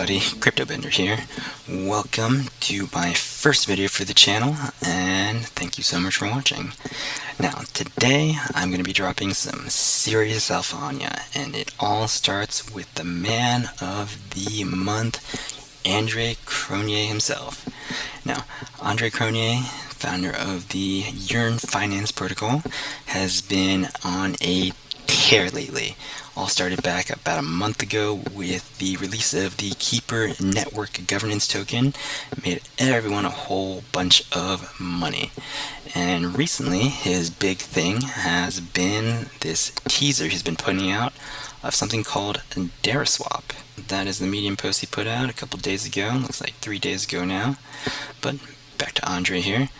everybody, CryptoBender here. Welcome to my first video for the channel, and thank you so much for watching. Now, today I'm going to be dropping some serious alpha on ya, and it all starts with the man of the month, Cronje himself. Now, Cronje, founder of the Yearn Finance protocol, has been on a tear lately. All started back about a month ago with the release of the Keeper Network Governance Token. Made everyone a whole bunch of money. And recently, his big thing has been this teaser he's been putting out of something called DaraSwap. That is the Medium post he put out a couple days ago. Looks like 3 days ago now. But back to Andre here.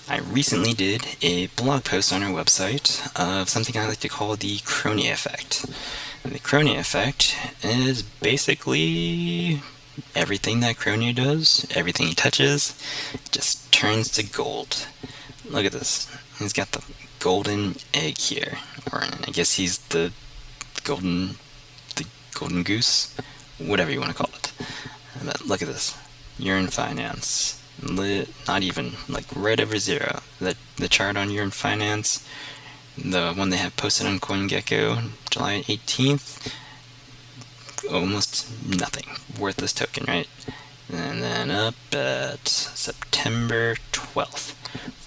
I recently did a blog post on our website of something I like to call the Cronje Effect. And the Cronje Effect is basically everything that Cronje does, everything he touches, just turns to gold. Look at this. He's got the golden egg here, or I guess he's the golden goose, whatever you want to call it. But look at this. Yearn Finance. Not even, like, right over zero. The chart on Yearn Finance, the one they have posted on CoinGecko, July 18th, almost nothing. Worthless token, right? And then up at September 12th,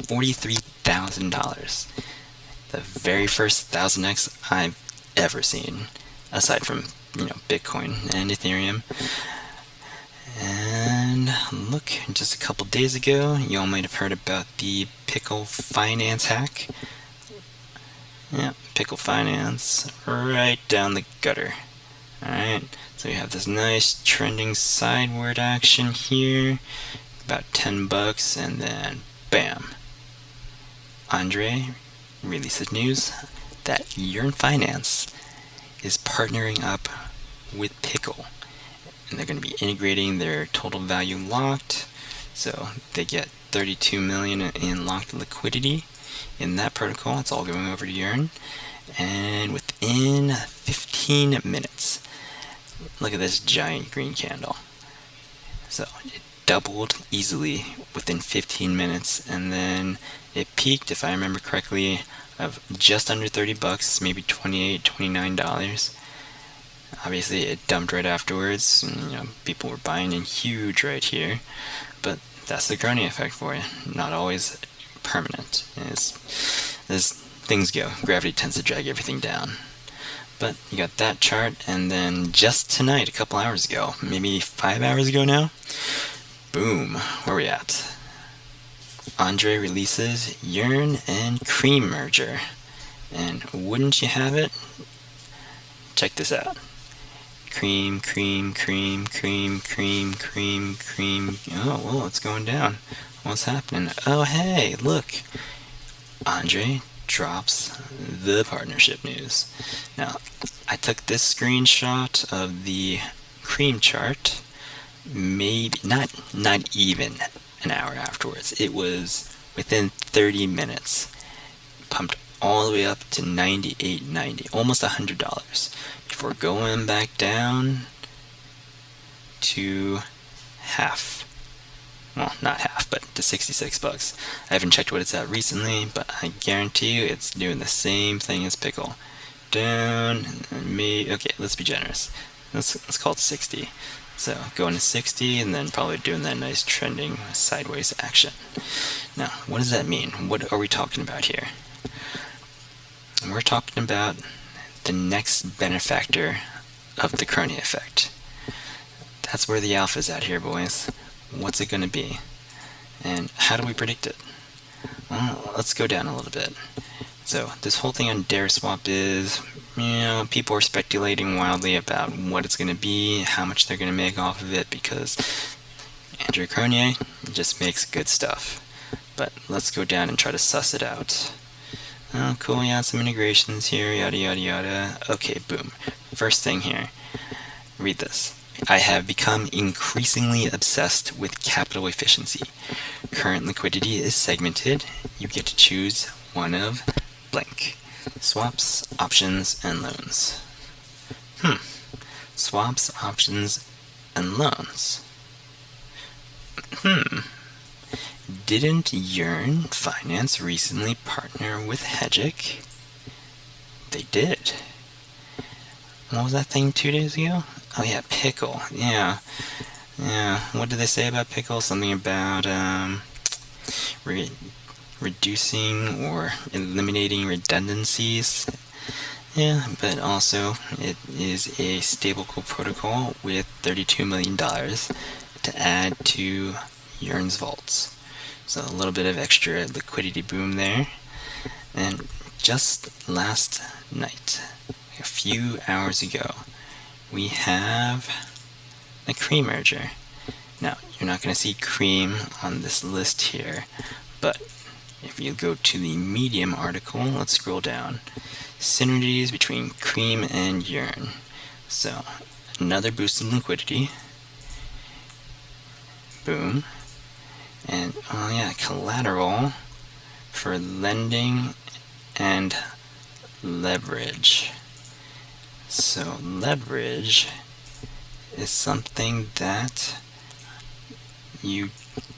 $43,000. The very first 1000x I've ever seen, aside from, Bitcoin and Ethereum. And look, just a couple days ago, you all might have heard about the Pickle Finance hack. Yeah, Pickle Finance, right down the gutter. Alright, so you have this nice trending sideward action here, about $10, and then bam. Andre releases news that Yearn Finance is partnering up with Pickle. And they're going to be integrating their total value locked, so they get 32 million in locked liquidity in that protocol. It's all going over to Yearn, and within 15 minutes, look at this giant green candle. So it doubled easily within 15 minutes, and then it peaked, if I remember correctly, of just under $30, maybe $28, $29. Obviously, it dumped right afterwards, and, people were buying in huge right here, but that's the Cronje Effect for you. Not always permanent. As things go, gravity tends to drag everything down. But you got that chart, and then just tonight, a couple hours ago, maybe 5 hours ago now, boom, where we at? Andre releases Yearn and Cream merger, and wouldn't you have it? Check this out. Cream. Oh, whoa, it's going down. What's happening? Oh, hey, look. Andre drops the partnership news. Now, I took this screenshot of the cream chart, maybe, not even an hour afterwards. It was within 30 minutes. Pumped all the way up to $98.90, almost $100, before going back down to half. Well, not half, but to $66. I haven't checked what it's at recently, but I guarantee you it's doing the same thing as Pickle. Down, and okay, let's be generous. Let's call it 60. So going to 60, and then probably doing that nice trending sideways action. Now, what does that mean? What are we talking about here? We're talking about the next benefactor of the Cronje Effect. That's where the alpha's at here, boys. What's it going to be? And how do we predict it? Well, let's go down a little bit. So, this whole thing on DaraSwap is, people are speculating wildly about what it's going to be, how much they're going to make off of it, because Andre Cronje just makes good stuff. But let's go down and try to suss it out. Oh, cool, yeah, some integrations here, yada yada yada. Okay, boom. First thing here. Read this. I have become increasingly obsessed with capital efficiency. Current liquidity is segmented. You get to choose one of blank. Swaps, options, and loans. Swaps, options, and loans. Didn't Yearn Finance recently partner with Hedgic? They did. What was that thing 2 days ago? Oh yeah, Pickle. Yeah. What did they say about Pickle? Something about reducing or eliminating redundancies. Yeah, but also it is a stablecoin protocol with $32 million to add to Yearn's vaults. So a little bit of extra liquidity boom there. And just last night, a few hours ago, we have a Cream merger. Now, you're not going to see Cream on this list here, but if you go to the Medium article, let's scroll down. Synergies between Cream and Yearn. So, another boost in liquidity. Boom. And, oh yeah, collateral for lending and leverage. So, leverage is something that you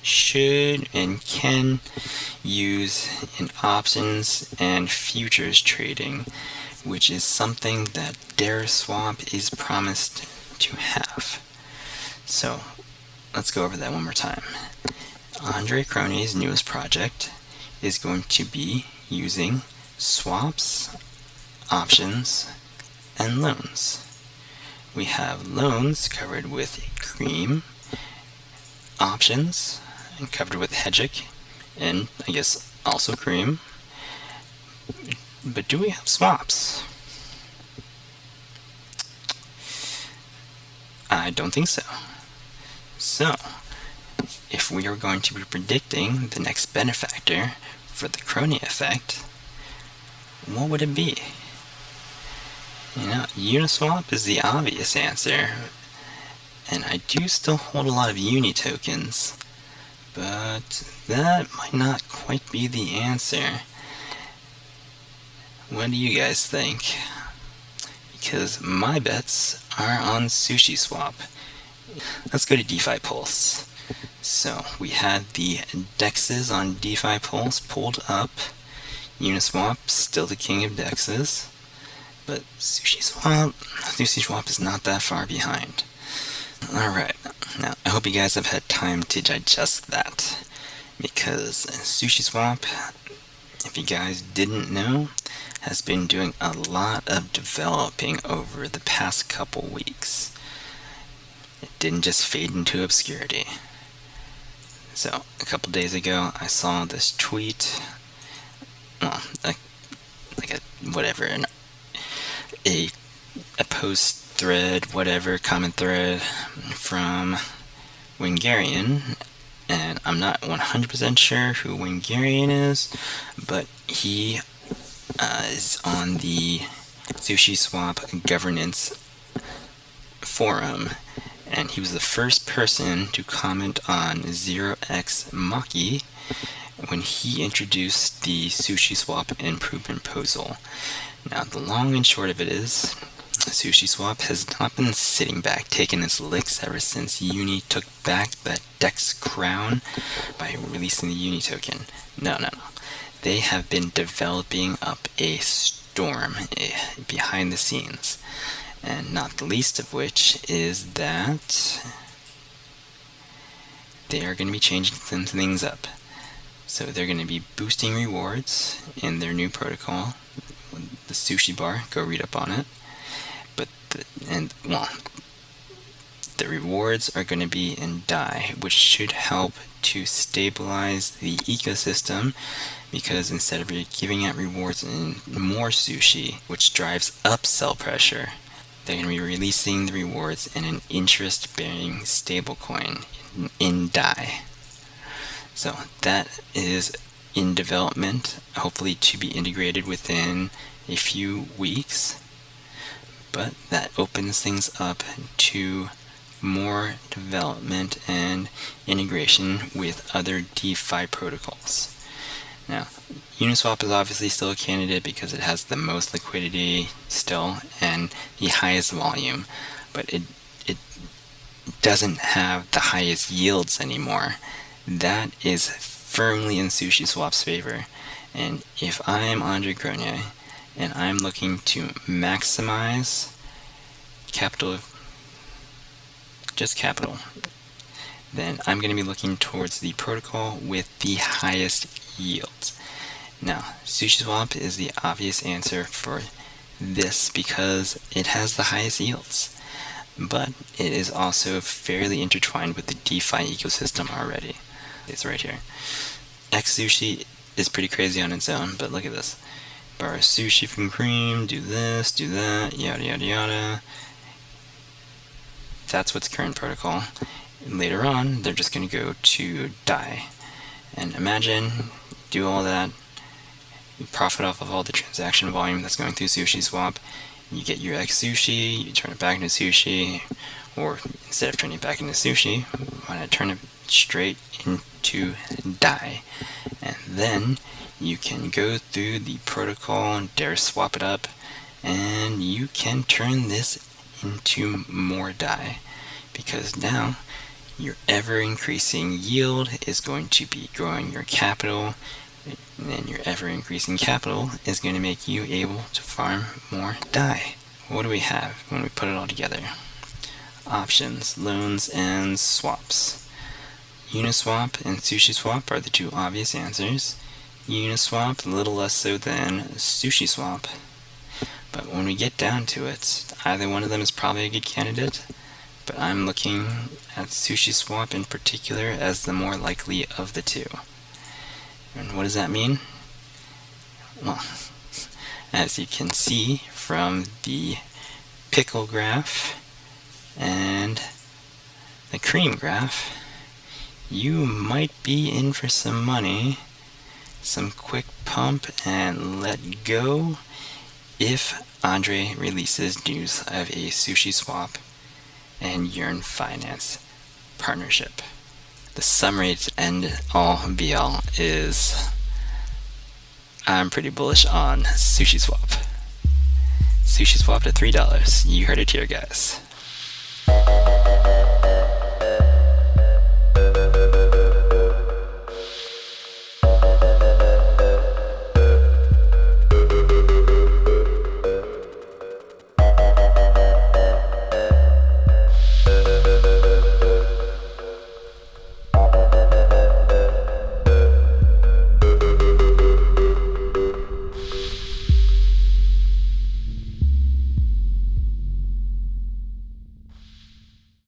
should and can use in options and futures trading, which is something that DaraSwap is promised to have. So let's go over that one more time. Andre Cronje's newest project is going to be using swaps, options, and loans. We have loans covered with Cream, options and covered with Hedgic, and I guess also Cream. But do we have swaps? I don't think so. So, if we are going to be predicting the next benefactor for the Cronje Effect, what would it be? Uniswap is the obvious answer, and I do still hold a lot of Uni tokens, but that might not quite be the answer. What do you guys think? Because my bets are on SushiSwap. Let's go to DeFi Pulse. So we had the dexes on DeFi Pulse pulled up. Uniswap still the king of dexes, but SushiSwap is not that far behind. Alright, now I hope you guys have had time to digest that, because SushiSwap, if you guys didn't know, has been doing a lot of developing over the past couple weeks. It didn't just fade into obscurity. So, a couple days ago, I saw this tweet, a post thread, comment thread from Wingarian, and I'm not 100% sure who Wingarian is, but he is on the SushiSwap governance forum, and he was the first person to comment on 0x Maki when he introduced the SushiSwap improvement proposal. Now, the long and short of it is, SushiSwap has not been sitting back, taking its licks ever since Uni took back that DEX crown by releasing the Uni token. No. They have been developing up a storm behind the scenes, and not the least of which is that they are going to be changing some things up. So they're going to be boosting rewards in their new protocol, the Sushi Bar. Go read up on it. The rewards are going to be in DAI, which should help to stabilize the ecosystem, because instead of giving out rewards in more sushi, which drives up sell pressure, they're going to be releasing the rewards in an interest-bearing stablecoin in DAI. So that is in development, hopefully to be integrated within a few weeks. But that opens things up to more development and integration with other DeFi protocols. Now, Uniswap is obviously still a candidate because it has the most liquidity still and the highest volume, but doesn't have the highest yields anymore. That is firmly in SushiSwap's favor. And if I am Andre Cronje and I'm looking to maximize capital, just capital, then I'm going to be looking towards the protocol with the highest yields. Now, SushiSwap is the obvious answer for this because it has the highest yields, but it is also fairly intertwined with the DeFi ecosystem already. It's right here. XSushi is pretty crazy on its own, but look at this. Borrow sushi from Cream, do this, do that, yada yada yada. That's what's current protocol. Later on, they're just going to go to DAI. And imagine, do all that, you profit off of all the transaction volume that's going through SushiSwap, you get your XSushi, you turn it back into sushi, or instead of turning it back into sushi, why not turn it straight into DAI? And then you can go through the protocol and dare swap it up, and you can turn this into more DAI, because now your ever-increasing yield is going to be growing your capital, and then your ever-increasing capital is going to make you able to farm more DAI. What do we have when we put it all together? Options, loans, and swaps. Uniswap and SushiSwap are the two obvious answers. Uniswap a little less so than SushiSwap, but when we get down to it, either one of them is probably a good candidate, but I'm looking at SushiSwap in particular as the more likely of the two. And what does that mean? Well, as you can see from the pickle graph and the cream graph, you might be in for some money, some quick pump and let go if Andre releases news of a SushiSwap and Yearn Finance partnership. The summary to end all be all is I'm pretty bullish on SushiSwap. SushiSwap to $3. You heard it here, guys.